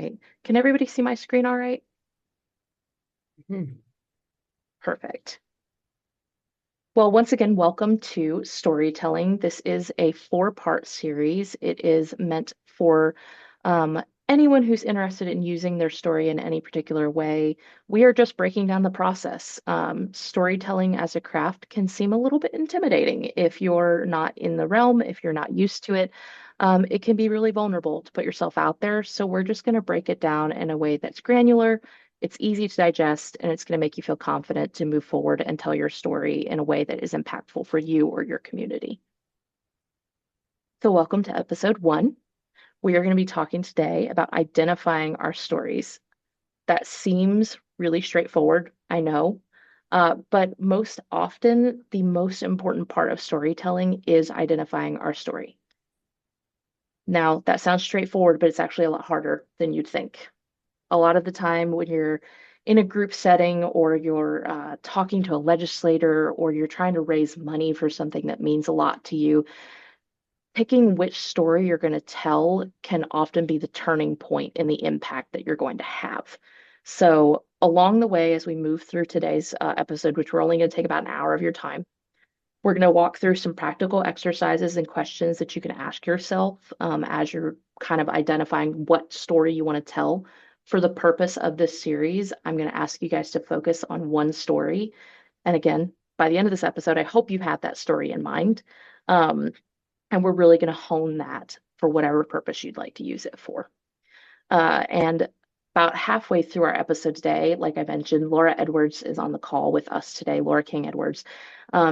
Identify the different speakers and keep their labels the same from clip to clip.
Speaker 1: right. Can everybody see my screen all right?
Speaker 2: Hmm.
Speaker 1: Perfect. Well, once again, welcome to Storytelling. This is a four-part series. It is meant for anyone who's interested in using their story in any particular way. We are just breaking down the process. Storytelling as a craft can seem a little bit intimidating if you're not in the realm, if you're not used to it. It can be really vulnerable to put yourself out there. So we're just going to break it down in a way that's granular, it's easy to digest, and it's going to make you feel confident to move forward and tell your story in a way that is impactful for you or your community. So, welcome to episode 1. We are going to be talking today about identifying our stories. That seems really straightforward, I know, but most often, the most important part of storytelling is identifying our story. Now, that sounds straightforward, but it's actually a lot harder than you'd think. A lot of the time when you're in a group setting or you're talking to a legislator or you're trying to raise money for something that means a lot to you, picking which story you're going to tell can often be the turning point in the impact that you're going to have. So, along the way, as we move through today's episode, which we're only going to take about an hour of your time, we're going to walk through some practical exercises and questions that you can ask yourself as you're kind of identifying what story you want to tell. For the purpose of this series, I'm going to ask you guys to focus on one story. And again, by the end of this episode, I hope you have that story in mind. Um, and we're really going to hone that for whatever purpose you'd like to use it for. And about halfway through our episode today, like I mentioned, Laura Edwards is on the call with us today, Laura King Edwards.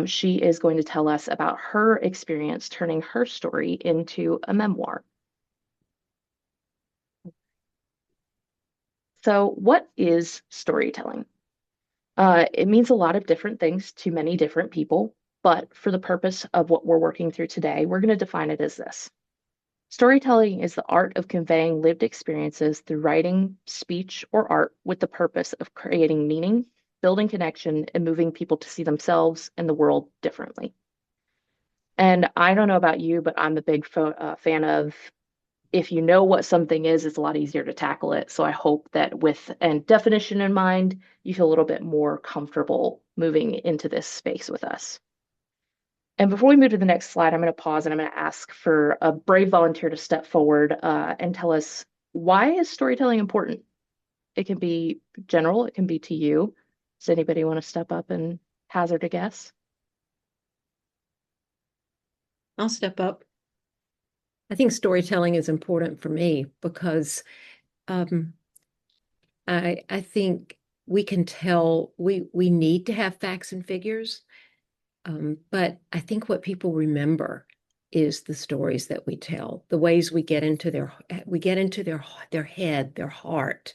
Speaker 1: She is going to tell us about her experience turning her story into a memoir. So, what is storytelling? It means a lot of different things to many different people, but for the purpose of what we're working through today, we're going to define it as this. Storytelling is the art of conveying lived experiences through writing, speech, or art with the purpose of creating meaning, building connection, and moving people to see themselves and the world differently. And I don't know about you, but I'm a big fan of if you know what something is, it's a lot easier to tackle it. So I hope that with a definition in mind, you feel a little bit more comfortable moving into this space with us. And before we move to the next slide, I'm going to pause and I'm going to ask for a brave volunteer to step forward and tell us, why is storytelling important? It can be general, it can be to you. Does anybody want to step up and hazard a guess?
Speaker 2: I'll step up. I think storytelling is important for me because um, I think we can tell we need to have facts and figures, but I think what people remember is the stories that we tell, the ways we get into their head, their heart.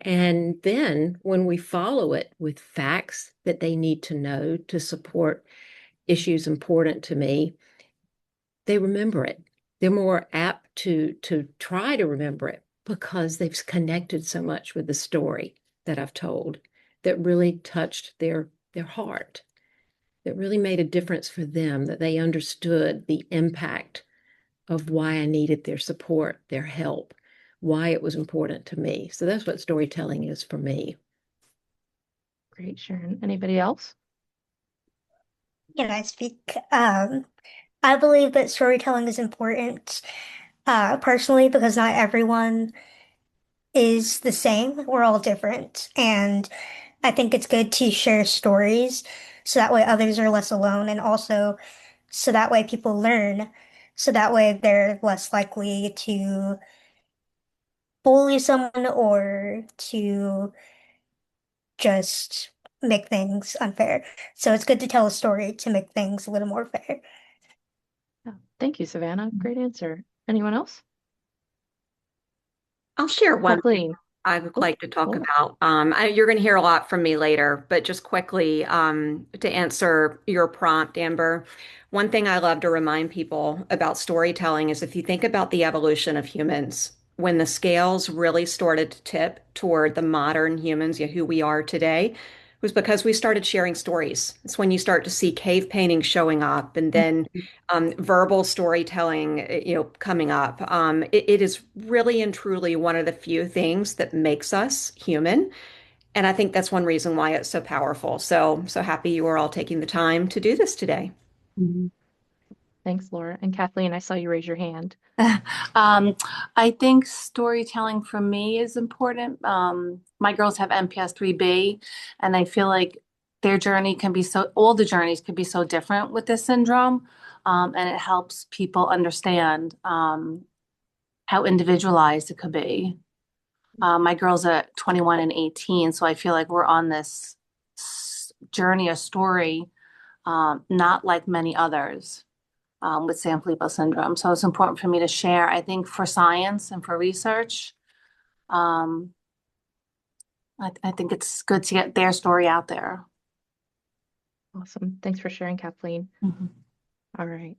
Speaker 2: And then when we follow it with facts that they need to know to support issues important to me, they remember it. They're more apt to try to remember it because they've connected so much with the story that I've told that really touched their heart, that really made a difference for them, that they understood the impact of why I needed their support, their help, why it was important to me. So that's what storytelling is for me.
Speaker 1: Great, Sharon. Anybody else?
Speaker 3: Can I speak? I believe that storytelling is important, personally, because not everyone is the same. We're all different. And I think it's good to share stories so that way others are less alone, and also so that way people learn. So that way they're less likely to bully someone or to just make things unfair. So it's good to tell a story to make things a little more fair.
Speaker 1: Yeah. Thank you, Savannah. Great answer. Anyone else?
Speaker 4: I'll share one thing
Speaker 1: Kathleen.
Speaker 4: I would
Speaker 1: Oh,
Speaker 4: like to talk
Speaker 1: Laura.
Speaker 4: about. You're going to hear a lot from me later, but just quickly to answer your prompt, Amber, one thing I love to remind people about storytelling is if you think about the evolution of humans, when the scales really started to tip toward the modern humans, who we are today, was because we started sharing stories. It's when you start to see cave paintings showing up and then verbal storytelling, coming up. It is really and truly one of the few things that makes us human. And I think that's one reason why it's so powerful. So happy you are all taking the time to do this today.
Speaker 5: Mhm.
Speaker 1: Thanks, Laura. And Kathleen, I saw you raise your hand.
Speaker 5: Um, I think storytelling for me is important. My girls have MPS 3B, and I feel like their journey can be all the journeys can be so different with this syndrome. And it helps people understand how individualized it could be. My girls are 21 and 18, so I feel like we're on this journey, a story, not like many others with Sanfilippo syndrome. So it's important for me to share. I think for science and for research, um, I think it's good to get their story out there.
Speaker 1: Awesome. Thanks for sharing, Kathleen.
Speaker 5: Mhm.
Speaker 1: All right.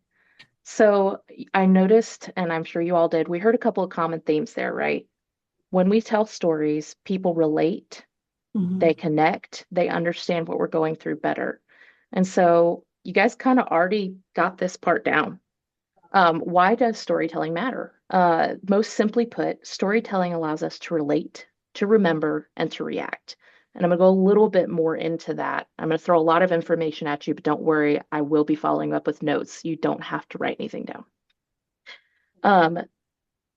Speaker 1: So I noticed, and I'm sure you all did, we heard a couple of common themes there, right? When we tell stories, people relate,
Speaker 5: Mhm.
Speaker 1: they connect, they understand what we're going through better. And so you guys kind of already got this part down. Why does storytelling matter? Most simply put, storytelling allows us to relate, to remember, and to react. And I'm going to go a little bit more into that. I'm going to throw a lot of information at you, but don't worry, I will be following up with notes. You don't have to write anything down.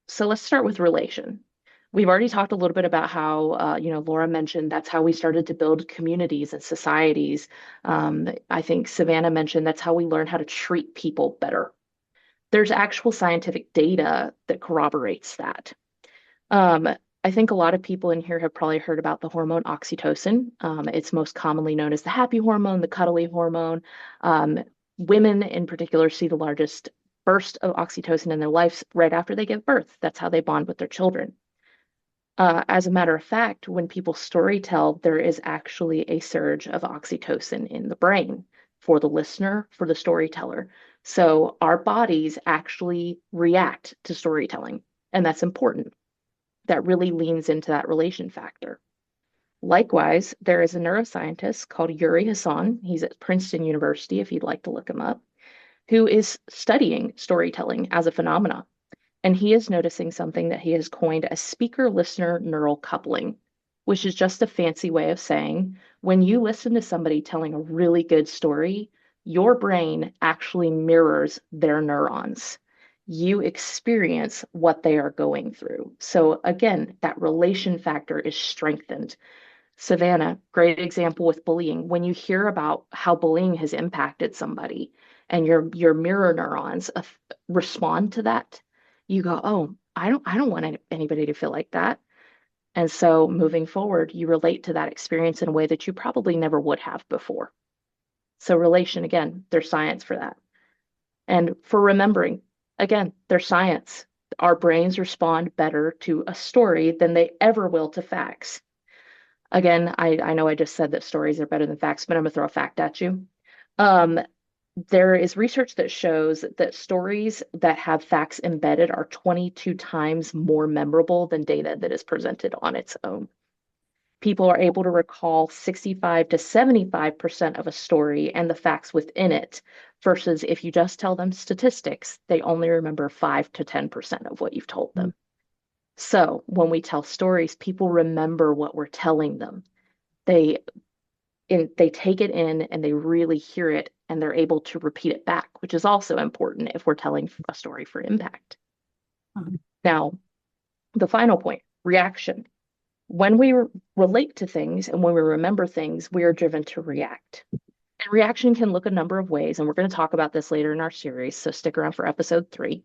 Speaker 1: So let's start with relation. We've already talked a little bit about how, Laura mentioned that's how we started to build communities and societies. I think Savannah mentioned that's how we learn how to treat people better. There's actual scientific data that corroborates that. Um, I think a lot of people in here have probably heard about the hormone oxytocin. It's most commonly known as the happy hormone, the cuddly hormone. Um, Women in particular see the largest burst of oxytocin in their lives right after they give birth. That's how they bond with their children. As a matter of fact, when people storytell, there is actually a surge of oxytocin in the brain for the listener, for the storyteller. So our bodies actually react to storytelling, and that's important. That really leans into that relation factor. Likewise, there is a neuroscientist called Yuri Hassan. He's at Princeton University, if you'd like to look him up, who is studying storytelling as a phenomena. And he is noticing something that he has coined as speaker listener neural coupling, which is just a fancy way of saying when you listen to somebody telling a really good story, your brain actually mirrors their neurons. You experience what they are going through. So, again, that relation factor is strengthened. Savannah, great example with bullying. When you hear about how bullying has impacted somebody and your mirror neurons respond to that, you go, "Oh, I don't want anybody to feel like that." And so moving forward, you relate to that experience in a way that you probably never would have before. So relation, again, there's science for that. And for remembering, again, there's science. Our brains respond better to a story than they ever will to facts. Again, I know I just said that stories are better than facts, but I'm going to throw a fact at you. Um, there is research that shows that stories that have facts embedded are 22 times more memorable than data that is presented on its own. People are able to recall 65 to 75% of a story and the facts within it, versus if you just tell them statistics, they only remember 5 to 10% of what you've told them. So when we tell stories, people remember what we're telling them. They they take it in and they really hear it and they're able to repeat it back, which is also important if we're telling a story for impact.
Speaker 5: Mhm.
Speaker 1: Now, the final point, reaction. When we relate to things and when we remember things, we are driven to react. And reaction can look a number of ways, and we're going to talk about this later in our series, so stick around for episode 3.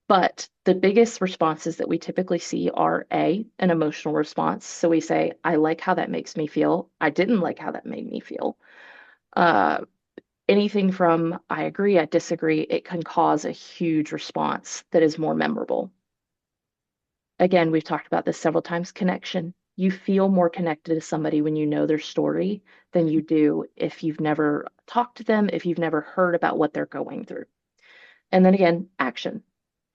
Speaker 1: But the biggest responses that we typically see are an emotional response. So we say, I like how that makes me feel. I didn't like how that made me feel. Anything from I agree, I disagree, it can cause a huge response that is more memorable. Again, we've talked about this several times, connection. You feel more connected to somebody when you know their story than you do if you've never talked to them, if you've never heard about what they're going through. And then again, action,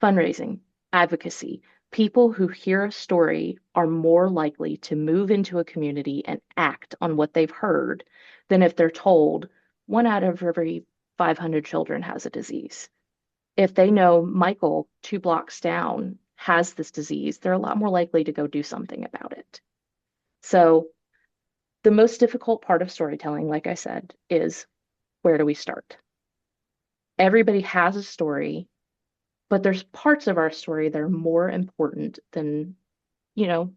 Speaker 1: fundraising, advocacy. People who hear a story are more likely to move into a community and act on what they've heard than if they're told one out of every 500 children has a disease. If they know Michael 2 blocks down has this disease, they're a lot more likely to go do something about it. So, the most difficult part of storytelling, like I said, is where do we start? Everybody has a story, but there's parts of our story that are more important than, you know,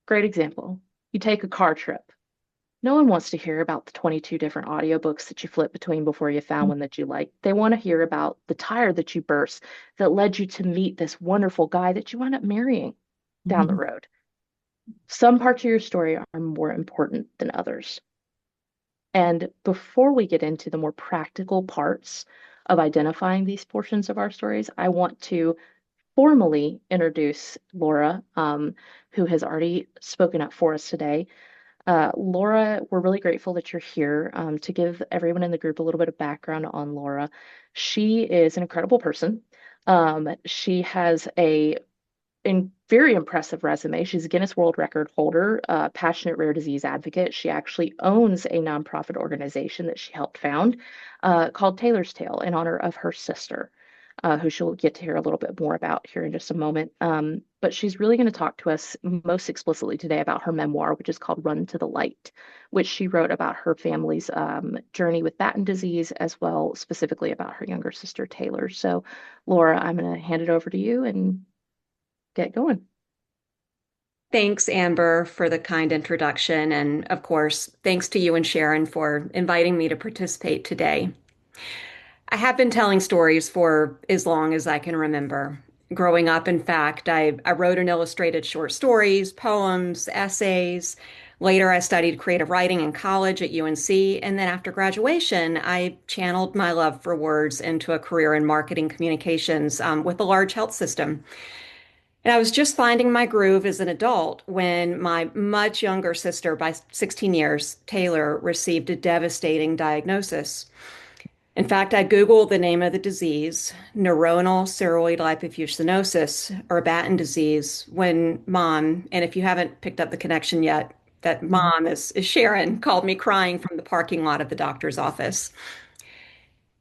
Speaker 1: great example. You take a car trip. No one wants to hear about the 22 different audiobooks that you flipped between before you found one that you liked. They want to hear about the tire that you burst that led you to meet this wonderful guy that you wound up marrying down the road. Some parts of your story are more important than others. And before we get into the more practical parts of identifying these portions of our stories, I want to formally introduce Laura, who has already spoken up for us today. Laura, we're really grateful that you're here. To give everyone in the group a little bit of background on Laura, she is an incredible person. She has a very impressive resume. She's a Guinness World Record holder, passionate rare disease advocate. She actually owns a nonprofit organization that she helped found called Taylor's Tale in honor of her sister, who she'll get to hear a little bit more about here in just a moment. But she's really going to talk to us most explicitly today about her memoir, which is called Run to the Light, which she wrote about her family's journey with Batten disease, as well specifically about her younger sister, Taylor. So, Laura, I'm going to hand it over to you and get going.
Speaker 4: Thanks, Amber, for the kind introduction. And of course, thanks to you and Sharon for inviting me to participate today. I have been telling stories for as long as I can remember. Growing up, in fact, I wrote and illustrated short stories, poems, essays. Later, I studied creative writing in college at UNC. And then after graduation, I channeled my love for words into a career in marketing communications with a large health system. And I was just finding my groove as an adult when my much younger sister, by 16 years, Taylor, received a devastating diagnosis. In fact, I Googled the name of the disease, neuronal ceroid lipofuscinosis, or Batten disease, when mom, and if you haven't picked up the connection yet, that mom is Sharon, called me crying from the parking lot of the doctor's office.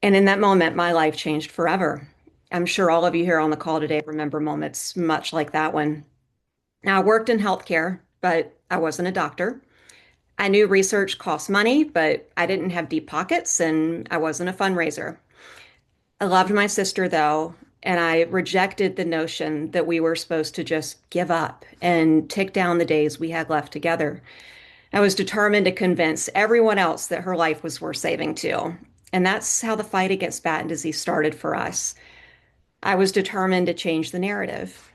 Speaker 4: And in that moment, my life changed forever. I'm sure all of you here on the call today remember moments much like that one. Now, I worked in healthcare, but I wasn't a doctor. I knew research costs money, but I didn't have deep pockets and I wasn't a fundraiser. I loved my sister though, and I rejected the notion that we were supposed to just give up and tick down the days we had left together. I was determined to convince everyone else that her life was worth saving too. And that's how the fight against Batten disease started for us. I was determined to change the narrative.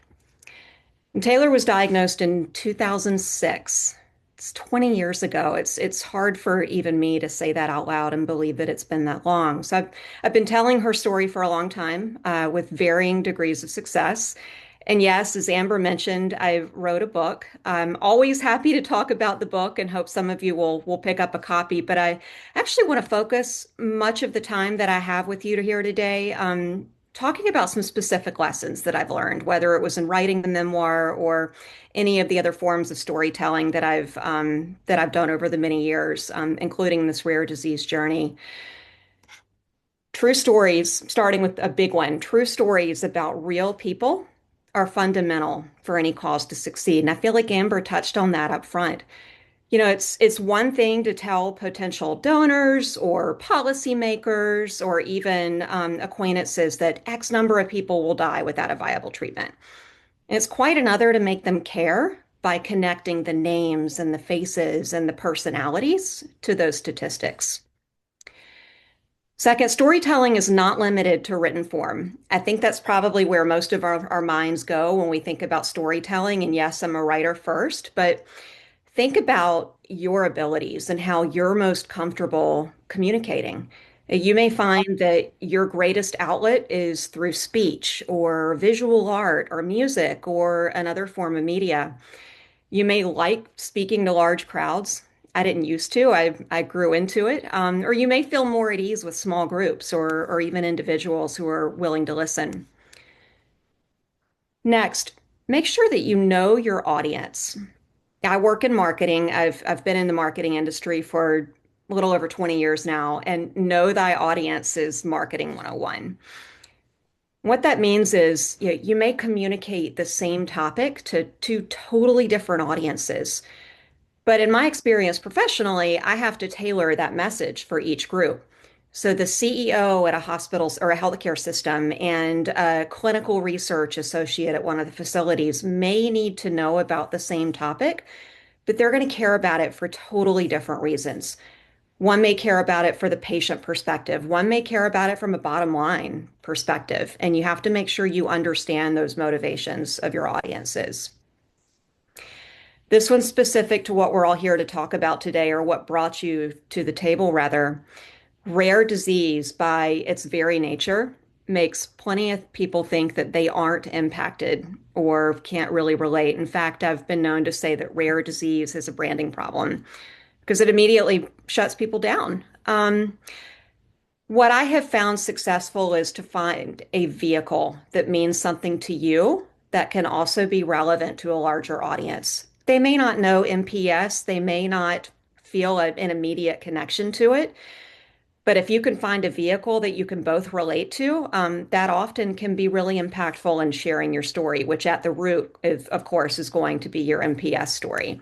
Speaker 4: And Taylor was diagnosed in 2006. It's 20 years ago. It's hard for even me to say that out loud and believe that it's been that long. So I've been telling her story for a long time with varying degrees of success. And yes, as Amber mentioned, I wrote a book. I'm always happy to talk about the book and hope some of you will pick up a copy. But I actually want to focus much of the time that I have with you here today talking about some specific lessons that I've learned, whether it was in writing the memoir or any of the other forms of storytelling that I've done over the many years, including this rare disease journey. True stories, starting with a big one, true stories about real people are fundamental for any cause to succeed. And I feel like Amber touched on that up front. You know, it's one thing to tell potential donors or policymakers or even acquaintances that X number of people will die without a viable treatment. And it's quite another to make them care by connecting the names and the faces and the personalities to those statistics. Second, storytelling is not limited to written form. I think that's probably where most of our minds go when we think about storytelling. And yes, I'm a writer first, but think about your abilities and how you're most comfortable communicating. You may find that your greatest outlet is through speech or visual art or music or another form of media. You may like speaking to large crowds. I didn't used to. I grew into it. Or you may feel more at ease with small groups or even individuals who are willing to listen. Next, make sure that you know your audience. I work in marketing. I've been in the marketing industry for a little over 20 years now, and know thy audience is marketing 101. What that means is you may communicate the same topic to two totally different audiences. But in my experience professionally, I have to tailor that message for each group. So the CEO at a hospital or a healthcare system and a clinical research associate at one of the facilities may need to know about the same topic, but they're going to care about it for totally different reasons. One may care about it for the patient perspective. One may care about it from a bottom line perspective. And you have to make sure you understand those motivations of your audiences. This one's specific to what we're all here to talk about today, or what brought you to the table, rather. Rare disease, by its very nature, makes plenty of people think that they aren't impacted or can't really relate. In fact, I've been known to say that rare disease is a branding problem because it immediately shuts people down. What I have found successful is to find a vehicle that means something to you that can also be relevant to a larger audience. They may not know MPS, they may not feel an immediate connection to it, but if you can find a vehicle that you can both relate to, that often can be really impactful in sharing your story, which at the root, of course, is going to be your MPS story.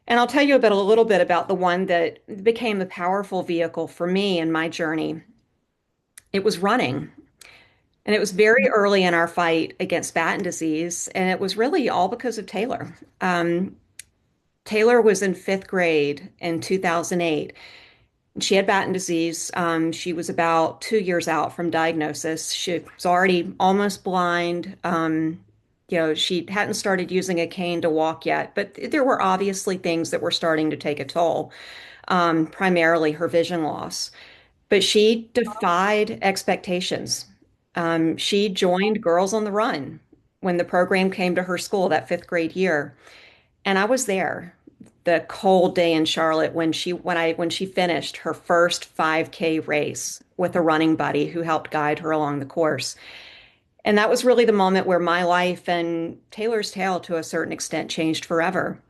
Speaker 4: And I'll tell you a little bit about the one that became a powerful vehicle for me in my journey. It was running. And it was very early in our fight against Batten disease. And it was really all because of Taylor. Taylor was in fifth grade in 2008. She had Batten disease. She was about 2 years out from diagnosis. She was already almost blind. She hadn't started using a cane to walk yet, but there were obviously things that were starting to take a toll, primarily her vision loss. But she defied expectations. She joined Girls on the Run when the program came to her school that fifth grade year. And I was there the cold day in Charlotte when she finished her first 5K race with a running buddy who helped guide her along the course. And that was really the moment where my life and Taylor's tale, to a certain extent, changed forever.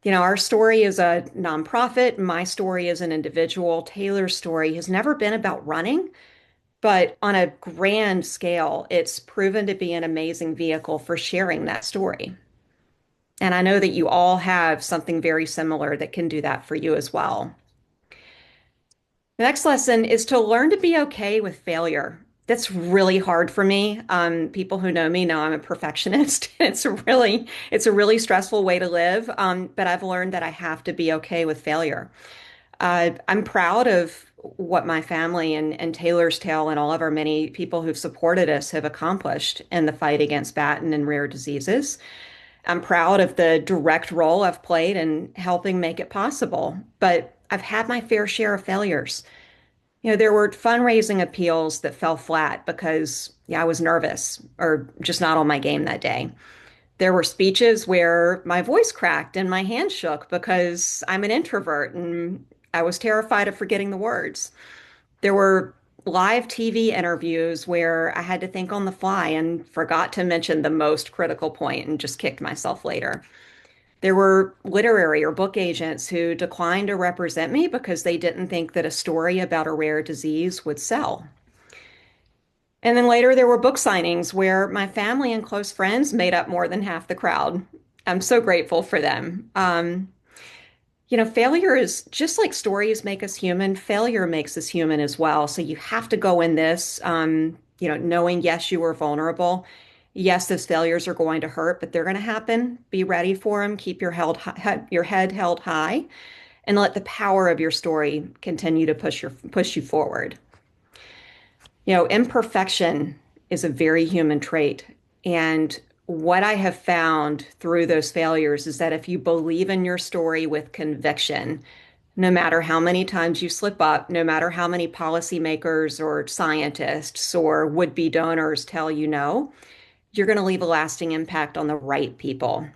Speaker 4: Our story is a nonprofit. My story is an individual. Taylor's story has never been about running, but on a grand scale, it's proven to be an amazing vehicle for sharing that story. And I know that you all have something very similar that can do that for you as well. The next lesson is to learn to be okay with failure. That's really hard for me. People who know me know I'm a perfectionist. It's a really stressful way to live. But I've learned that I have to be okay with failure. I'm proud of what my family and Taylor's Tale and all of our many people who've supported us have accomplished in the fight against Batten and rare diseases. I'm proud of the direct role I've played in helping make it possible, but I've had my fair share of failures. There were fundraising appeals that fell flat because, yeah, I was nervous or just not on my game that day. There were speeches where my voice cracked and my hand shook because I'm an introvert and I was terrified of forgetting the words. There were live TV interviews where I had to think on the fly and forgot to mention the most critical point and just kicked myself later. There were literary or book agents who declined to represent me because they didn't think that a story about a rare disease would sell. And then later there were book signings where my family and close friends made up more than half the crowd. I'm so grateful for them. Failure is just like stories make us human, failure makes us human as well. So you have to go in this, knowing, yes, you are vulnerable. Yes, those failures are going to hurt, but they're going to happen. Be ready for them. Keep your head held high and let the power of your story continue to push you forward. Imperfection is a very human trait. And what I have found through those failures is that if you believe in your story with conviction, no matter how many times you slip up, no matter how many policymakers or scientists or would-be donors tell you no, you're going to leave a lasting impact on the right people.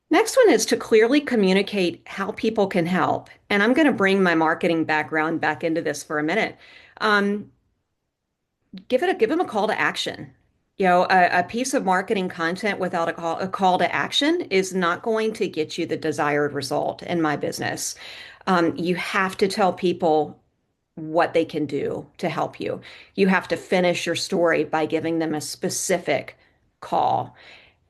Speaker 4: Next one is to clearly communicate how people can help. And I'm going to bring my marketing background back into this for a minute. Give them a call to action. A piece of marketing content without a call to action is not going to get you the desired result in my business. You have to tell people what they can do to help you. You have to finish your story by giving them a specific call.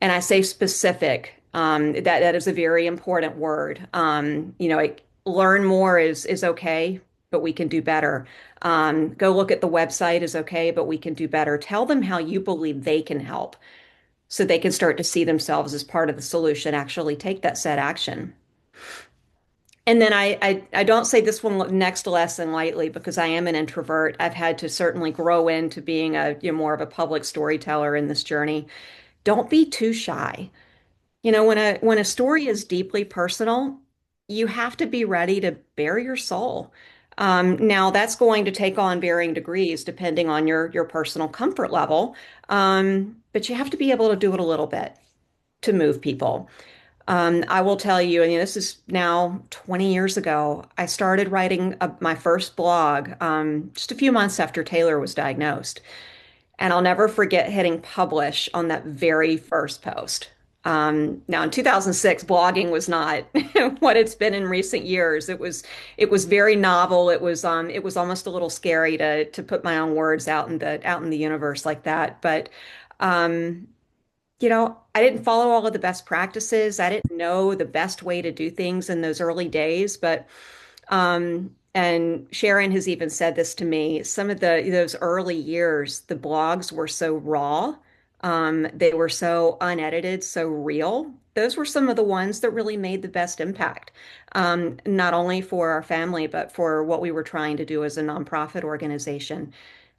Speaker 4: And I say specific, that is a very important word. Learn more is okay, but we can do better. Go look at the website is okay, but we can do better. Tell them how you believe they can help so they can start to see themselves as part of the solution, actually take that set action. And then I don't say this one next lesson lightly because I am an introvert. I've had to certainly grow into being more of a public storyteller in this journey. Don't be too shy. When a story is deeply personal, you have to be ready to bare your soul. Now that's going to take on varying degrees depending on your personal comfort level. But you have to be able to do it a little bit to move people. I will tell you, and this is now 20 years ago, I started writing my first blog just a few months after Taylor was diagnosed. And I'll never forget hitting publish on that very first post. Now in 2006, blogging was not what it's been in recent years. It was very novel. It was almost a little scary to put my own words out in the universe like that. But um, I didn't follow all of the best practices. I didn't know the best way to do things in those early days, but and Sharon has even said this to me. Some of those early years, the blogs were so raw. They were so unedited, so real. Those were some of the ones that really made the best impact, not only for our family, but for what we were trying to do as a nonprofit organization.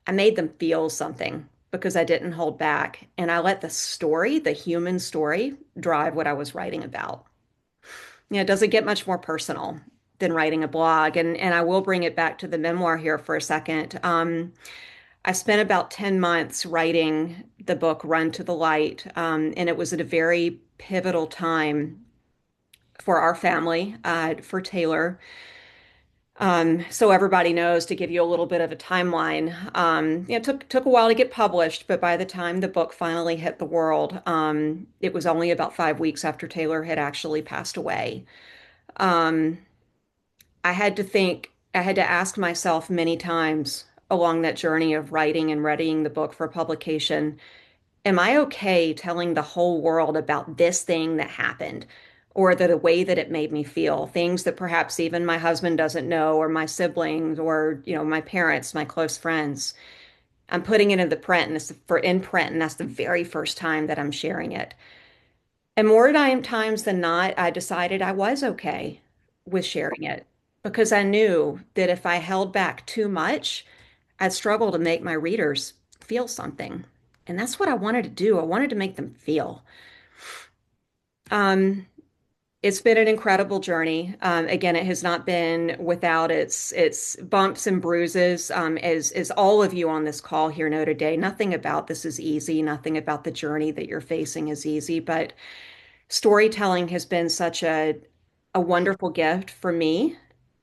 Speaker 4: I made them feel something because I didn't hold back. And I let the story, the human story, drive what I was writing about. It doesn't get much more personal than writing a blog. And I will bring it back to the memoir here for a second. I spent about 10 months writing the book Run to the Light. And it was at a very pivotal time for our family, for Taylor. So everybody knows, to give you a little bit of a timeline, it took a while to get published, but by the time the book finally hit the world, it was only about 5 weeks after Taylor had actually passed away. Um, I had to ask myself many times along that journey of writing and readying the book for publication, am I okay telling the whole world about this thing that happened? Or the way that it made me feel, things that perhaps even my husband doesn't know, or my siblings, or my parents, my close friends. I'm putting it in the print, and it's for in print, and that's the very first time that I'm sharing it. And more times than not, I decided I was okay with sharing it because I knew that if I held back too much, I'd struggle to make my readers feel something. And that's what I wanted to do. I wanted to make them feel. Um, it's been an incredible journey. Again, it has not been without its bumps and bruises. As all of you on this call here know today, nothing about this is easy. Nothing about the journey that you're facing is easy. But storytelling has been such a wonderful gift for me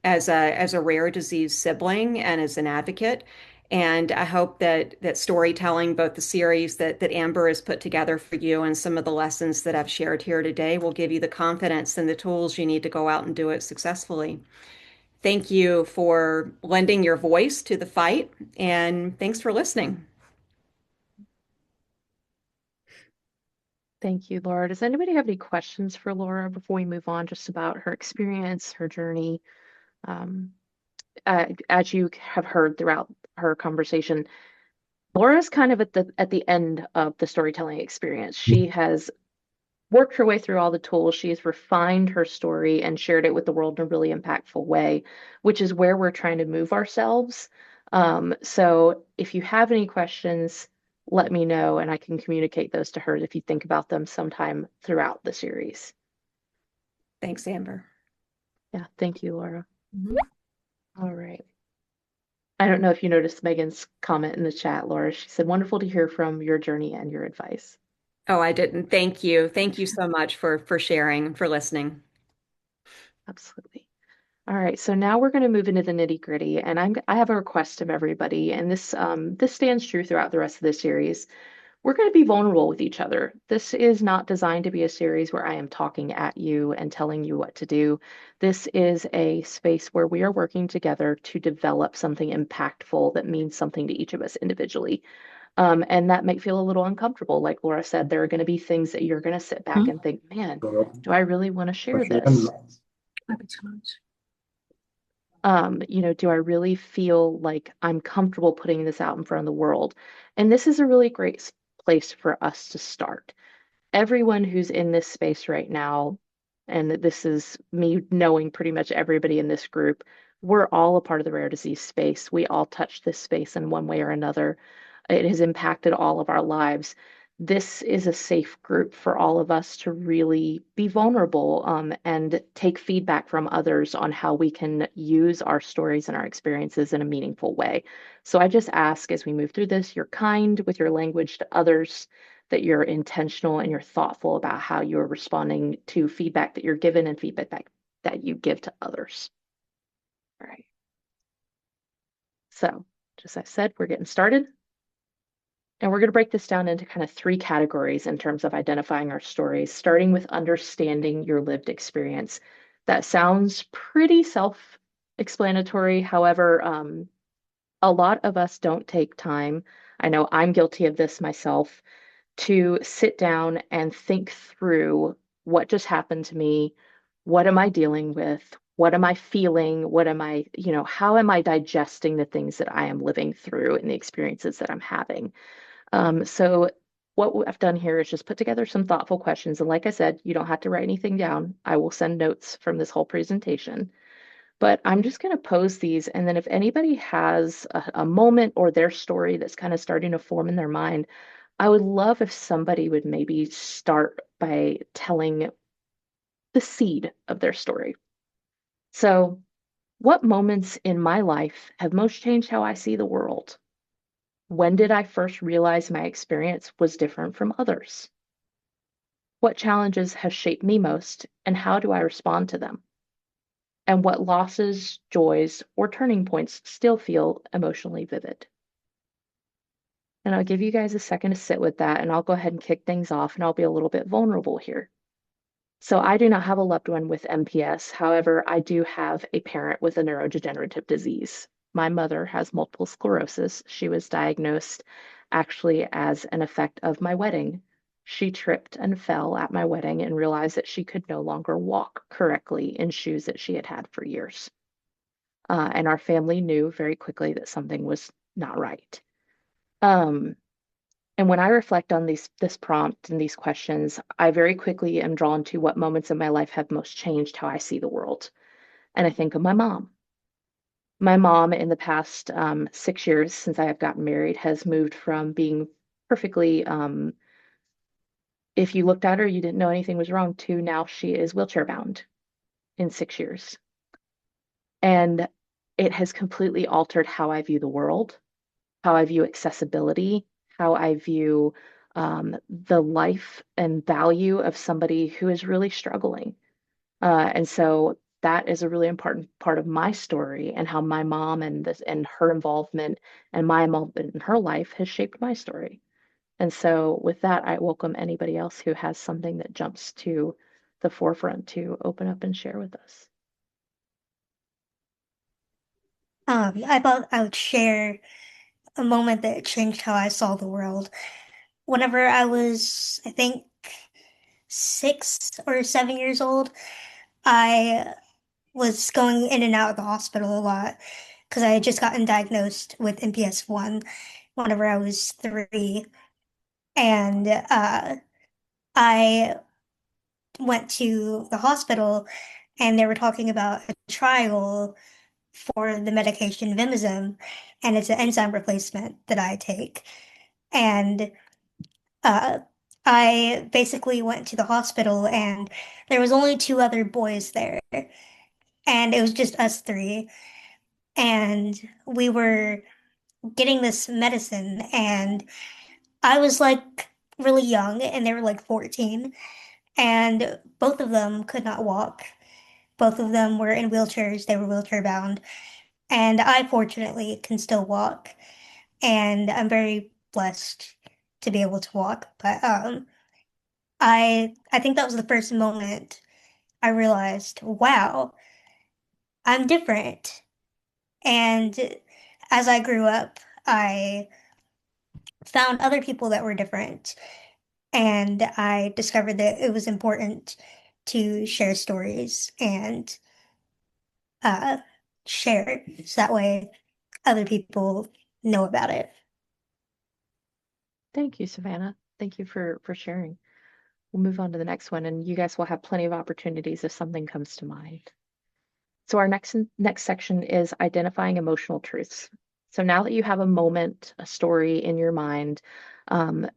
Speaker 4: as a rare disease sibling and as an advocate. And I hope that storytelling, both the series that Amber has put together for you and some of the lessons that I've shared here today, will give you the confidence and the tools you need to go out and do it successfully. Thank you for lending your voice to the fight, and thanks for listening.
Speaker 1: Thank you, Laura. Does anybody have any questions for Laura before we move on, just about her experience, her journey? Um, as you have heard throughout her conversation, Laura's kind of at the end of the storytelling experience. She has worked her way through all the tools. She has refined her story and shared it with the world in a really impactful way, which is where we're trying to move ourselves. So if you have any questions, let me know and I can communicate those to her if you think about them sometime throughout the series.
Speaker 4: Thanks, Amber.
Speaker 1: Yeah, thank you, Laura.
Speaker 4: Mhm.
Speaker 1: All right. I don't know if you noticed Megan's comment in the chat, Laura. She said, wonderful to hear from your journey and your advice.
Speaker 4: Oh, I didn't. Thank you. Thank you so much for sharing and for listening.
Speaker 1: Absolutely. All right, so now we're going to move into the nitty-gritty, and I have a request of everybody, and this stands true throughout the rest of the series. we're going to be vulnerable with each other. This is not designed to be a series where I am talking at you and telling you what to do. This is a space where we are working together to develop something impactful that means something to each of us individually. And that might feel a little uncomfortable. Like Laura said, there are going to be things that you're going to sit back and think, man, do I really want to share this? Do I really feel like I'm comfortable putting this out in front of the world? And this is a really great place for us to start. Everyone who's in this space right now, and this is me knowing pretty much everybody in this group, we're all a part of the rare disease space. We all touch this space in one way or another. It has impacted all of our lives. This is a safe group for all of us to really be vulnerable, and take feedback from others on how we can use our stories and our experiences in a meaningful way. So I just ask as we move through this, you're kind with your language to others, that you're intentional and you're thoughtful about how you're responding to feedback that you're given and feedback that you give to others. All right. So, just as I said, we're getting started. And we're going to break this down into kind of three categories in terms of identifying our stories, starting with understanding your lived experience. That sounds pretty self-explanatory. However, a lot of us don't take time. I know I'm guilty of this myself, to sit down and think through what just happened to me. What am I dealing with? What am I feeling? How am I digesting the things that I am living through and the experiences that I'm having? So what I've done here is just put together some thoughtful questions. And like I said, you don't have to write anything down. I will send notes from this whole presentation. But I'm just going to pose these. And then if anybody has a moment or their story that's kind of starting to form in their mind, I would love if somebody would maybe start by telling the seed of their story. So, what moments in my life have most changed how I see the world? When did I first realize my experience was different from others? What challenges have shaped me most, and how do I respond to them? And what losses, joys, or turning points still feel emotionally vivid? And I'll give you guys a second to sit with that, and I'll go ahead and kick things off, and I'll be a little bit vulnerable here. So I do not have a loved one with MPS. However, I do have a parent with a neurodegenerative disease. My mother has multiple sclerosis. She was diagnosed actually as an effect of my wedding. She tripped and fell at my wedding and realized that she could no longer walk correctly in shoes that she had had for years. And our family knew very quickly that something was not right. Um, and when I reflect on this prompt and these questions, I very quickly am drawn to what moments in my life have most changed how I see the world. And I think of my mom. My mom, in the past 6 years since I have gotten married, has moved from being perfectly, if you looked at her, you didn't know anything was wrong, to now she is wheelchair bound in 6 years. And it has completely altered how I view the world, how I view accessibility, how I view the life and value of somebody who is really struggling. And so that is a really important part of my story, and how my mom and her involvement and my involvement in her life has shaped my story. And so with that, I welcome anybody else who has something that jumps to the forefront to open up and share with us.
Speaker 3: I thought I would share a moment that changed how I saw the world. Whenever I was, I think, 6 or 7 years old, I was going in and out of the hospital a lot because I had just gotten diagnosed with MPS 1 whenever I was 3. And I went to the hospital and they were talking about a trial for the medication Vimizim, and it's an enzyme replacement that I take. And uh, I basically went to the hospital, and there was only two other boys there, and it was just us three. And we were getting this medicine, and I was like really young, and they were like 14, and both of them could not walk. Both of them were in wheelchairs, they were wheelchair bound, and I fortunately can still walk, and I'm very blessed to be able to walk. But I think that was the first moment I realized, wow, I'm different. And as I grew up, I found other people that were different, and I discovered that it was important to share stories and uh, share it so that way other people know about it.
Speaker 1: Thank you, Savannah. Thank you for sharing. We'll move on to the next one, and you guys will have plenty of opportunities if something comes to mind. So our next section is identifying emotional truths. So now that you have a moment, a story in your mind, um,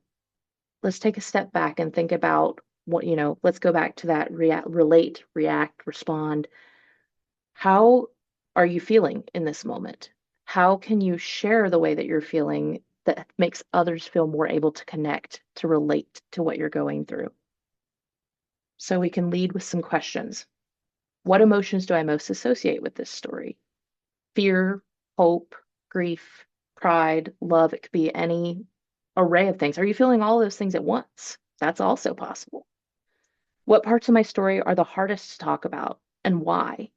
Speaker 1: let's take a step back and think about what, let's go back to that relate, react, respond. How are you feeling in this moment? How can you share the way that you're feeling that makes others feel more able to connect, to relate to what you're going through? So we can lead with some questions. What emotions do I most associate with this story? Fear, hope, grief, pride, love. It could be any array of things. Are you feeling all those things at once? That's also possible. What parts of my story are the hardest to talk about and why?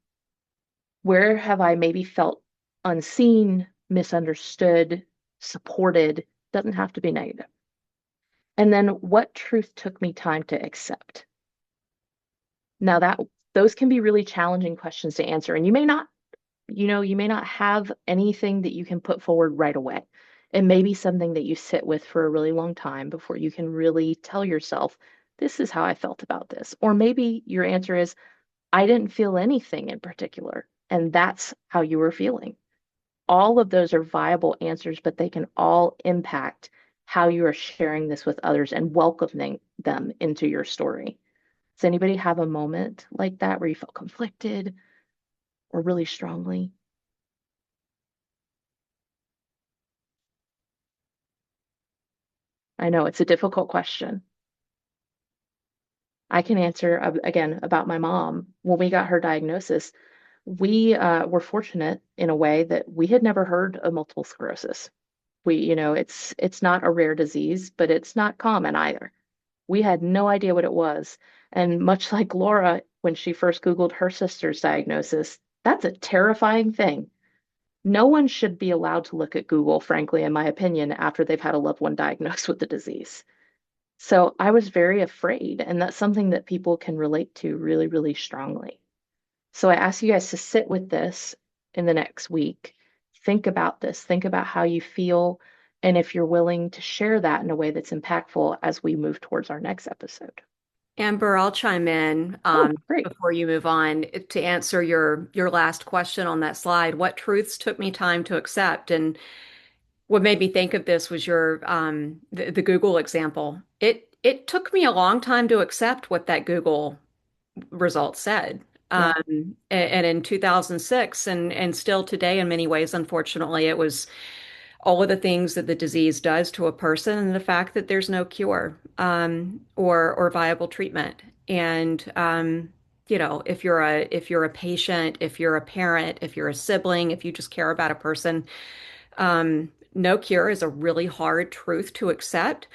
Speaker 1: Where have I maybe felt unseen, misunderstood, supported? Doesn't have to be negative. And then what truth took me time to accept? Now that those can be really challenging questions to answer, and you may not have anything that you can put forward right away. It may be something that you sit with for a really long time before you can really tell yourself, this is how I felt about this. Or maybe your answer is, I didn't feel anything in particular, and that's how you were feeling. All of those are viable answers, but they can all impact how you are sharing this with others and welcoming them into your story. Does anybody have a moment like that where you felt conflicted or really strongly? I know it's a difficult question. I can answer again about my mom. When we got her diagnosis, we were fortunate in a way that we had never heard of multiple sclerosis. It's not a rare disease, but it's not common either. We had no idea what it was. And much like Laura, when she first Googled her sister's diagnosis, that's a terrifying thing. No one should be allowed to look at Google, frankly, in my opinion, after they've had a loved one diagnosed with the disease. So I was very afraid, and that's something that people can relate to really, really strongly. So I ask you guys to sit with this in the next week. Think about this, think about how you feel, and if you're willing to share that in a way that's impactful as we move towards our next episode.
Speaker 4: Amber, I'll chime in
Speaker 1: Great.
Speaker 4: before you move on to answer your last question on that slide. What truths took me time to accept? And what made me think of this was your the Google example. It took me a long time to accept what that Google result said.
Speaker 1: Yeah.
Speaker 4: And in 2006 and still today in many ways, unfortunately, it was all of the things that the disease does to a person and the fact that there's no cure or viable treatment. And if you're a patient, if you're a parent, if you're a sibling, if you just care about a person, no cure is a really hard truth to accept.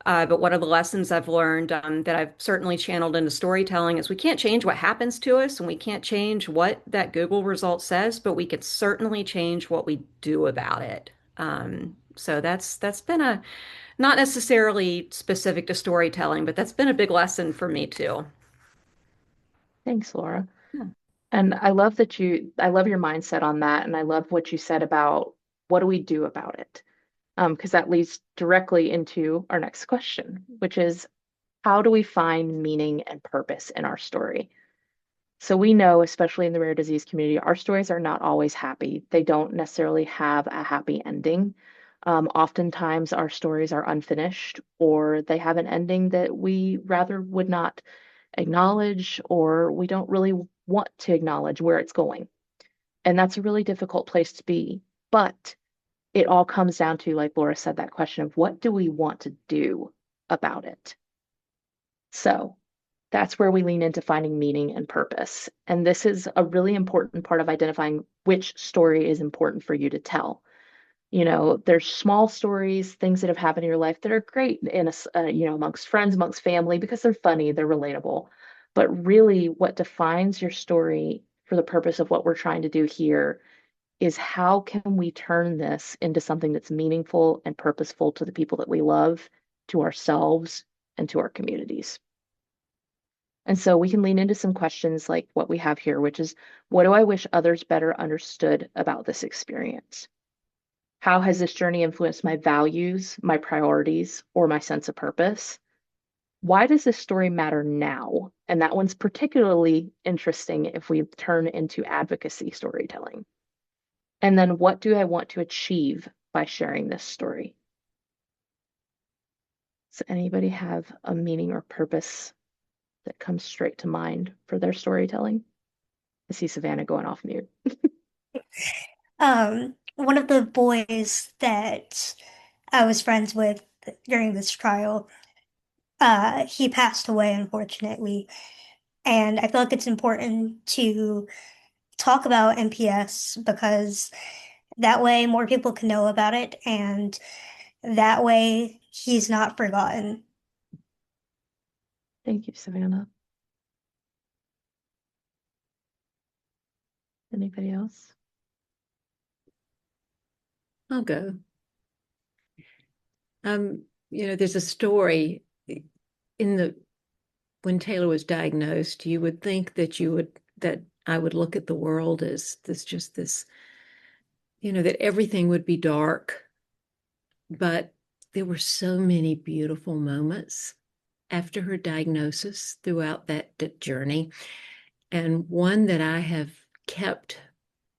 Speaker 4: But one of the lessons I've learned that I've certainly channeled into storytelling is we can't change what happens to us and we can't change what that Google result says, but we can certainly change what we do about it. So that's been a not necessarily specific to storytelling, but that's been a big lesson for me too.
Speaker 1: Thanks, Laura.
Speaker 4: Yeah.
Speaker 1: And I love your mindset on that. And I love what you said about what do we do about it? Because that leads directly into our next question, which is how do we find meaning and purpose in our story? So we know, especially in the rare disease community, our stories are not always happy. They don't necessarily have a happy ending. Oftentimes, our stories are unfinished or they have an ending that we rather would not acknowledge or we don't really want to acknowledge where it's going. And that's a really difficult place to be. But it all comes down to, like Laura said, that question of what do we want to do about it? So that's where we lean into finding meaning and purpose. And this is a really important part of identifying which story is important for you to tell. There's small stories, things that have happened in your life that are great amongst friends, amongst family, because they're funny, they're relatable. But really, what defines your story for the purpose of what we're trying to do here is how can we turn this into something that's meaningful and purposeful to the people that we love, to ourselves, and to our communities. And so we can lean into some questions like what we have here, which is, what do I wish others better understood about this experience? How has this journey influenced my values, my priorities, or my sense of purpose? Why does this story matter now? And that one's particularly interesting if we turn into advocacy storytelling. And then what do I want to achieve by sharing this story? Does anybody have a meaning or purpose that comes straight to mind for their storytelling? I see Savannah going off mute.
Speaker 3: One of the boys that I was friends with during this trial, he passed away, unfortunately. And I feel like it's important to talk about NPS because that way more people can know about it, and that way he's not forgotten.
Speaker 1: Thank you, Savannah. Anybody else?
Speaker 2: I'll go. There's a story when Taylor was diagnosed, you would think that I would look at the world as this, that everything would be dark, but there were so many beautiful moments after her diagnosis throughout that journey. And one that I have kept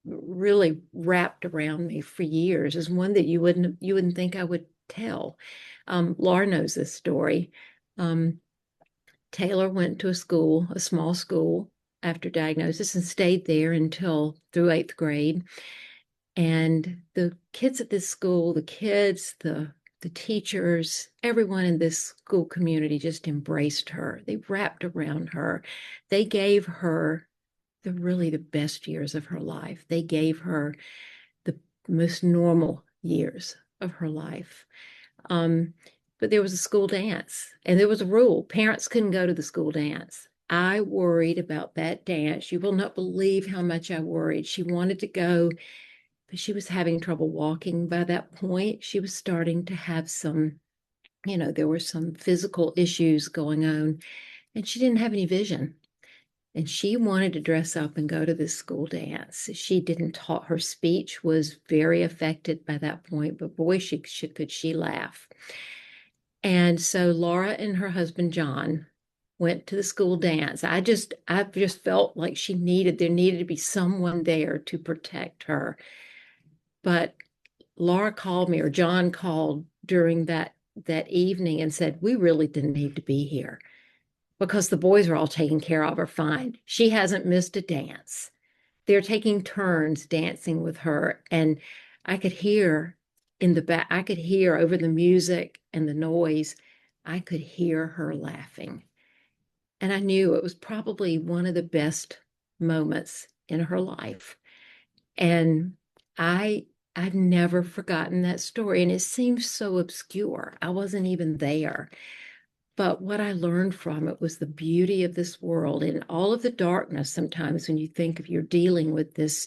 Speaker 2: really wrapped around me for years is one that you wouldn't think I would tell. Laura knows this story. Taylor went to a small school after diagnosis, and stayed there through 8th grade. And the kids at this school, the kids, the teachers, everyone in this school community just embraced her. They wrapped around her. They gave her really the best years of her life. They gave her the most normal years of her life. But there was a school dance, and there was a rule. Parents couldn't go to the school dance. I worried about that dance. You will not believe how much I worried. She wanted to go, but she was having trouble walking by that point. She was starting to have there were some physical issues going on, and she didn't have any vision. And she wanted to dress up and go to this school dance. She didn't talk. Her speech was very affected by that point, but boy, could she laugh. And so Laura and her husband, John, went to the school dance. I just felt like there needed to be someone there to protect her. But Laura called me, or John called during that evening and said, we really didn't need to be here because the boys are all taken care of, are fine. She hasn't missed a dance. They're taking turns dancing with her. And I could hear in the back, I could hear over the music and the noise, I could hear her laughing. And I knew it was probably one of the best moments in her life. And I've never forgotten that story. And it seems so obscure. I wasn't even there. But what I learned from it was the beauty of this world and all of the darkness. Sometimes when you think of you're dealing with this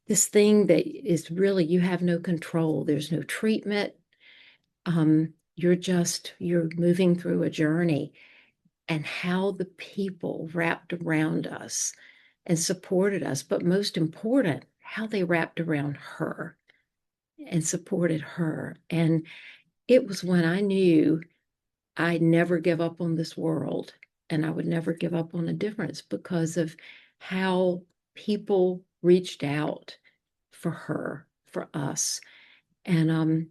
Speaker 2: thing that is really, you have no control. There's no treatment. You're moving through a journey, and how the people wrapped around us and supported us. But most important, how they wrapped around her and supported her. And it was when I knew I'd never give up on this world, and I would never give up on a difference because of how people reached out for her, for us. And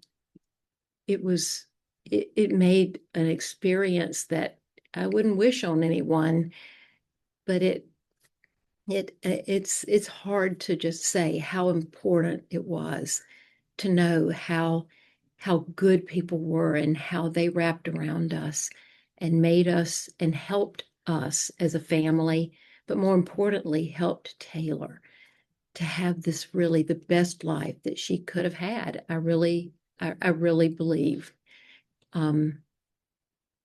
Speaker 2: it made an experience that I wouldn't wish on anyone, but it's hard to just say how important it was to know how good people were and how they wrapped around us and made us and helped us as a family, but more importantly, helped Taylor to have this really the best life that she could have had. I really believe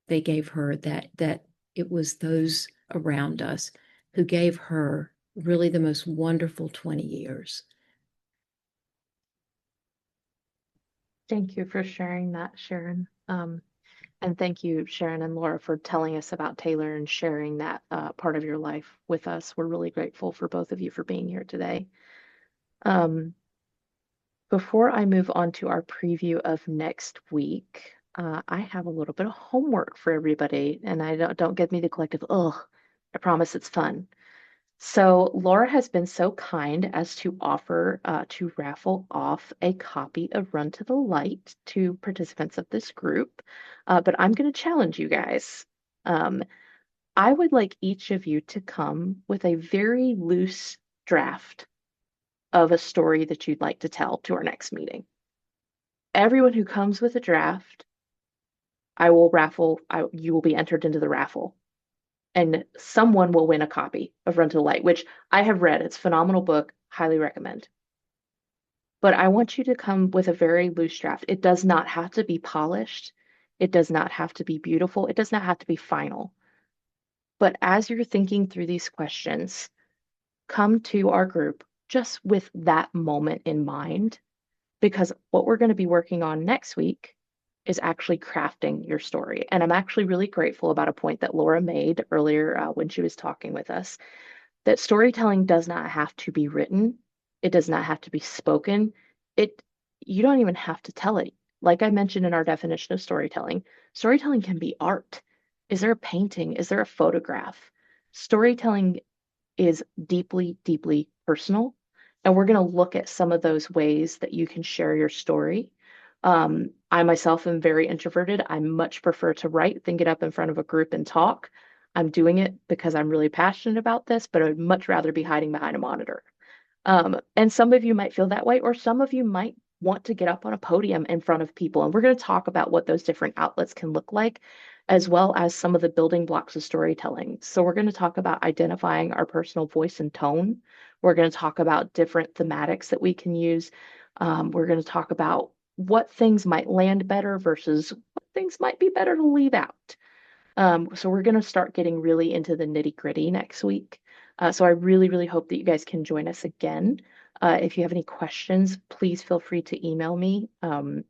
Speaker 2: they gave her that it was those around us who gave her really the most wonderful 20 years.
Speaker 1: Thank you for sharing that, Sharon. And thank you, Sharon and Laura, for telling us about Taylor and sharing that part of your life with us. We're really grateful for both of you for being here today. Before I move on to our preview of next week, I have a little bit of homework for everybody, and don't give me the collective, ugh, I promise it's fun. So Laura has been so kind as to offer to raffle off a copy of Run to the Light to participants of this group. But I'm going to challenge you guys. Um, I would like each of you to come with a very loose draft of a story that you'd like to tell to our next meeting. Everyone who comes with a draft, you will be entered into the raffle. And someone will win a copy of Run to the Light, which I have read. It's a phenomenal book, highly recommend. But I want you to come with a very loose draft. It does not have to be polished. It does not have to be beautiful. It does not have to be final. But as you're thinking through these questions, come to our group just with that moment in mind, because what we're going to be working on next week is actually crafting your story. And I'm actually really grateful about a point that Laura made earlier when she was talking with us, that storytelling does not have to be written. It does not have to be spoken. You don't even have to tell it. Like I mentioned in our definition of storytelling, storytelling can be art. Is there a painting? Is there a photograph? Storytelling is deeply, deeply personal. And we're going to look at some of those ways that you can share your story. I myself am very introverted. I much prefer to write than get up in front of a group and talk. I'm doing it because I'm really passionate about this, but I'd much rather be hiding behind a monitor. And some of you might feel that way, or some of you might want to get up on a podium in front of people. And we're going to talk about what those different outlets can look like, as well as some of the building blocks of storytelling. So we're going to talk about identifying our personal voice and tone. We're going to talk about different thematics that we can use. We're going to talk about what things might land better versus what things might be better to leave out. So we're going to start getting really into the nitty-gritty next week. So I really, really hope that you guys can join us again. If you have any questions, please feel free to email me, and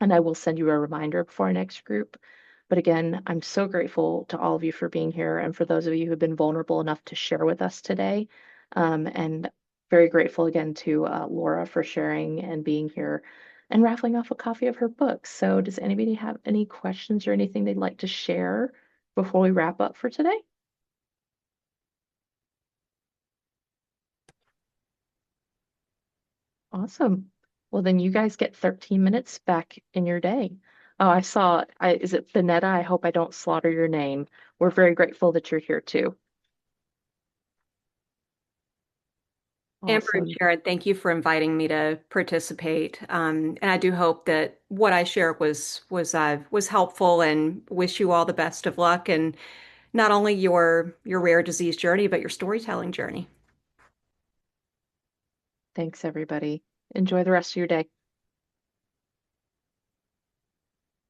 Speaker 1: I will send you a reminder before our next group. But again, I'm so grateful to all of you for being here and for those of you who have been vulnerable enough to share with us today. And very grateful again to Laura for sharing and being here and raffling off a copy of her book. So does anybody have any questions or anything they'd like to share before we wrap up for today? Awesome. Well, then you guys get 13 minutes back in your day. Oh, is it Finetta? I hope I don't slaughter your name. We're very grateful that you're here too.
Speaker 4: Amber and
Speaker 1: Awesome.
Speaker 4: Jared, thank you for inviting me to participate. And I do hope that what I shared was helpful, and wish you all the best of luck, and not only your rare disease journey, but your storytelling journey.
Speaker 1: Thanks, everybody. Enjoy the rest of your day.